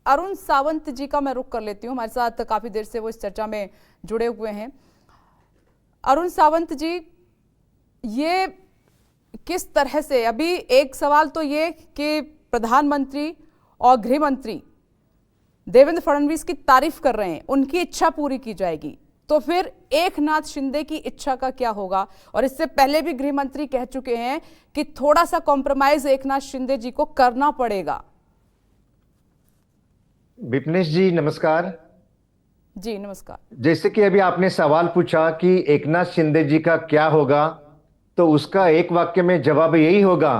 अरुण सावंत जी का मैं रुख कर लेती हूँ, हमारे साथ काफी देर से वो इस चर्चा में जुड़े हुए हैं। अरुण सावंत जी, ये किस तरह से, अभी एक सवाल तो ये कि प्रधानमंत्री और गृह मंत्री देवेंद्र फडणवीस की तारीफ कर रहे हैं, उनकी इच्छा पूरी की जाएगी, तो फिर एकनाथ शिंदे की इच्छा का क्या होगा? और इससे पहले भी गृह मंत्री कह चुके हैं कि थोड़ा सा कॉम्प्रोमाइज एकनाथ शिंदे जी को करना पड़ेगा। विपनेश जी नमस्कार। जी नमस्कार। जैसे कि अभी आपने सवाल पूछा कि एकनाथ शिंदे जी का क्या होगा, तो उसका एक वाक्य में जवाब यही होगा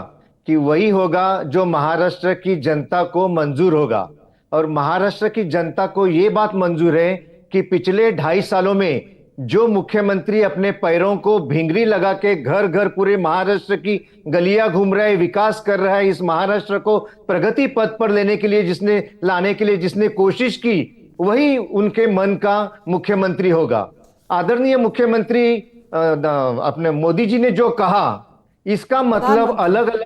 कि वही होगा जो महाराष्ट्र की जनता को मंजूर होगा। और महाराष्ट्र की जनता को ये बात मंजूर है कि पिछले 2.5 सालों में जो मुख्यमंत्री अपने पैरों को भिंगरी लगा के घर घर पूरे महाराष्ट्र की गलियां घूम रहा है, विकास कर रहा है, इस महाराष्ट्र को प्रगति पथ पर लेने के लिए लाने के लिए जिसने कोशिश की, वही उनके मन का मुख्यमंत्री होगा। आदरणीय मुख्यमंत्री अपने मोदी जी ने जो कहा, इसका मतलब अलग अलग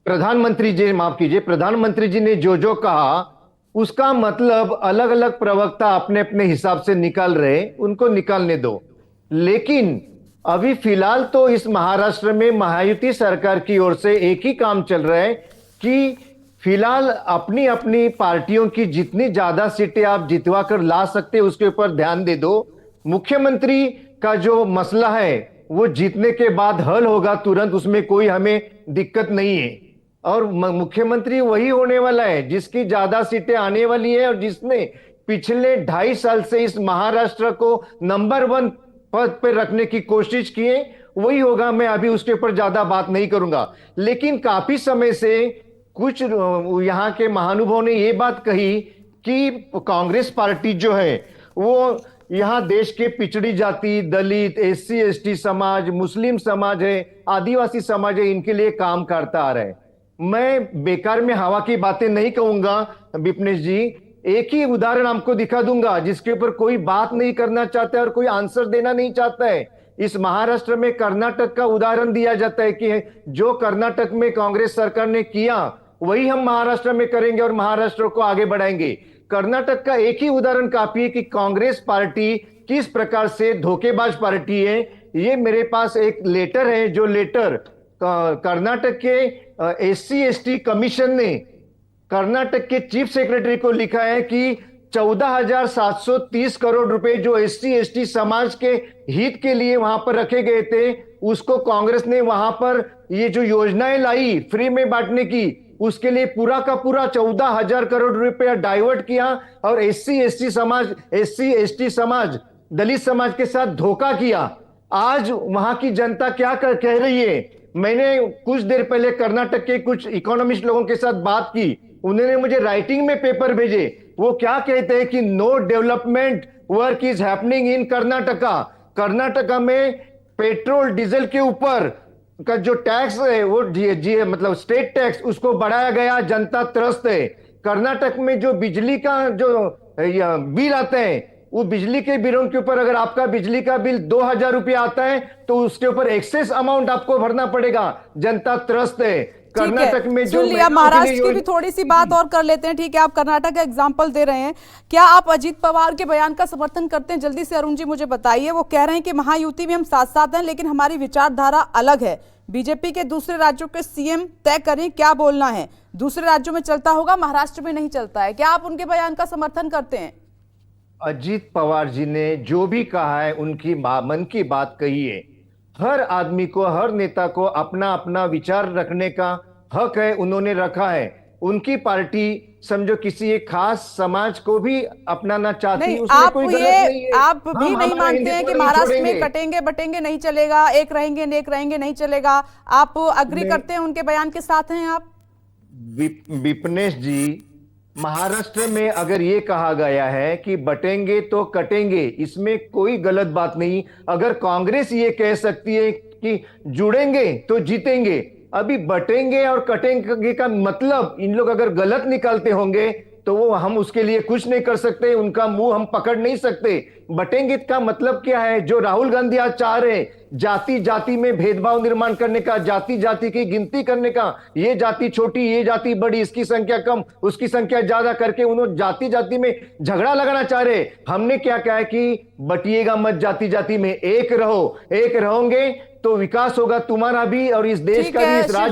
प्रधानमंत्री जी, माफ कीजिए, प्रधानमंत्री जी ने जो कहा, उसका मतलब अलग अलग प्रवक्ता अपने अपने हिसाब से निकाल रहे, उनको निकालने दो। लेकिन अभी फिलहाल तो इस महाराष्ट्र में महायुति सरकार की ओर से एक ही काम चल रहा है कि फिलहाल अपनी अपनी पार्टियों की जितनी ज्यादा सीटें आप जितवा कर ला सकते उसके ऊपर ध्यान दे दो। मुख्यमंत्री का जो मसला है वो जीतने के बाद हल होगा तुरंत, उसमें कोई हमें दिक्कत नहीं है। और मुख्यमंत्री वही होने वाला है जिसकी ज्यादा सीटें आने वाली है और जिसने पिछले 2.5 साल से इस महाराष्ट्र को नंबर 1 पद पर रखने की कोशिश की है, वही होगा। मैं अभी उसके ऊपर ज्यादा बात नहीं करूंगा। लेकिन काफी समय से कुछ यहाँ के महानुभावों ने यह बात कही कि कांग्रेस पार्टी जो है वो यहाँ देश के पिछड़ी जाति, दलित, SC ST समाज, मुस्लिम समाज है, आदिवासी समाज है, इनके लिए काम करता आ रहा है। मैं बेकार में हवा की बातें नहीं कहूंगा विपनेश जी, एक ही उदाहरण आपको दिखा दूंगा जिसके ऊपर कोई बात नहीं करना चाहता है और कोई आंसर देना नहीं चाहता है। इस महाराष्ट्र में कर्नाटक का उदाहरण दिया जाता है कि जो कर्नाटक में कांग्रेस सरकार ने किया वही हम महाराष्ट्र में करेंगे और महाराष्ट्र को आगे बढ़ाएंगे। कर्नाटक का एक ही उदाहरण काफी है कि कांग्रेस पार्टी किस प्रकार से धोखेबाज पार्टी है। ये मेरे पास एक लेटर है, जो लेटर कर्नाटक के SC ST कमीशन ने कर्नाटक के चीफ सेक्रेटरी को लिखा है कि 14,730 करोड़ रुपए जो SC ST समाज के हित के लिए वहां पर रखे गए थे, उसको कांग्रेस ने वहां पर ये जो योजनाएं लाई फ्री में बांटने की, उसके लिए पूरा का पूरा 14,000 करोड़ रुपया डाइवर्ट किया और SC ST समाज, दलित समाज के साथ धोखा किया। आज वहां की जनता क्या कह रही है? मैंने कुछ देर पहले कर्नाटक के कुछ इकोनॉमिस्ट लोगों के साथ बात की, उन्होंने मुझे राइटिंग में पेपर भेजे। वो क्या कहते हैं कि no development work is happening in Karnataka. Karnataka में पेट्रोल डीजल के ऊपर का जो टैक्स है वो मतलब स्टेट टैक्स, उसको बढ़ाया गया, जनता त्रस्त है। कर्नाटक में जो बिजली का जो बिल आते हैं, वो बिजली के बिलों के ऊपर अगर आपका बिजली का बिल 2,000 रुपया आता है तो उसके ऊपर एक्सेस अमाउंट आपको भरना पड़ेगा। जनता त्रस्त है। कर्नाटक में जो महाराष्ट्र की भी थोड़ी सी बात और कर लेते हैं, ठीक है? आप कर्नाटक का एग्जांपल दे रहे हैं, क्या आप अजीत पवार के बयान का समर्थन करते हैं? जल्दी से अरुण जी मुझे बताइए। वो कह रहे हैं कि महायुति में हम साथ साथ हैं लेकिन हमारी विचारधारा अलग है। बीजेपी के दूसरे राज्यों के CM तय करें क्या बोलना है, दूसरे राज्यों में चलता होगा, महाराष्ट्र में नहीं चलता है। क्या आप उनके बयान का समर्थन करते हैं? अजीत पवार जी ने जो भी कहा है, उनकी मन की बात कही है। हर आदमी को, हर नेता को अपना अपना विचार रखने का हक है, उन्होंने रखा है। उनकी पार्टी समझो किसी एक खास समाज को भी अपनाना चाहती है, उसमें कोई गलत नहीं है। आप भी नहीं मानते हैं कि महाराष्ट्र में कटेंगे बटेंगे नहीं चलेगा, एक रहेंगे नेक रहेंगे नहीं चलेगा? आप अग्री करते हैं, उनके बयान के साथ हैं आप? विपनेश जी, महाराष्ट्र में अगर ये कहा गया है कि बटेंगे तो कटेंगे, इसमें कोई गलत बात नहीं। अगर कांग्रेस ये कह सकती है कि जुड़ेंगे तो जीतेंगे, अभी बटेंगे और कटेंगे का मतलब इन लोग अगर गलत निकालते होंगे तो वो हम उसके लिए कुछ नहीं कर सकते, उनका मुंह हम पकड़ नहीं सकते। बटेंगे का मतलब क्या है? जो राहुल गांधी आज चाह रहे हैं, जाति जाति में भेदभाव निर्माण करने का, जाति जाति की गिनती करने का, ये जाति छोटी, ये जाति बड़ी, इसकी संख्या कम, उसकी संख्या ज्यादा करके उन्होंने जाति जाति में झगड़ा लगाना चाह रहे। हमने क्या कहा है कि बटिएगा मत, जाति जाति में एक रहो, एक रहोगे तो विकास होगा तुम्हारा भी और इस देश ठीक का भी, है इस राज्य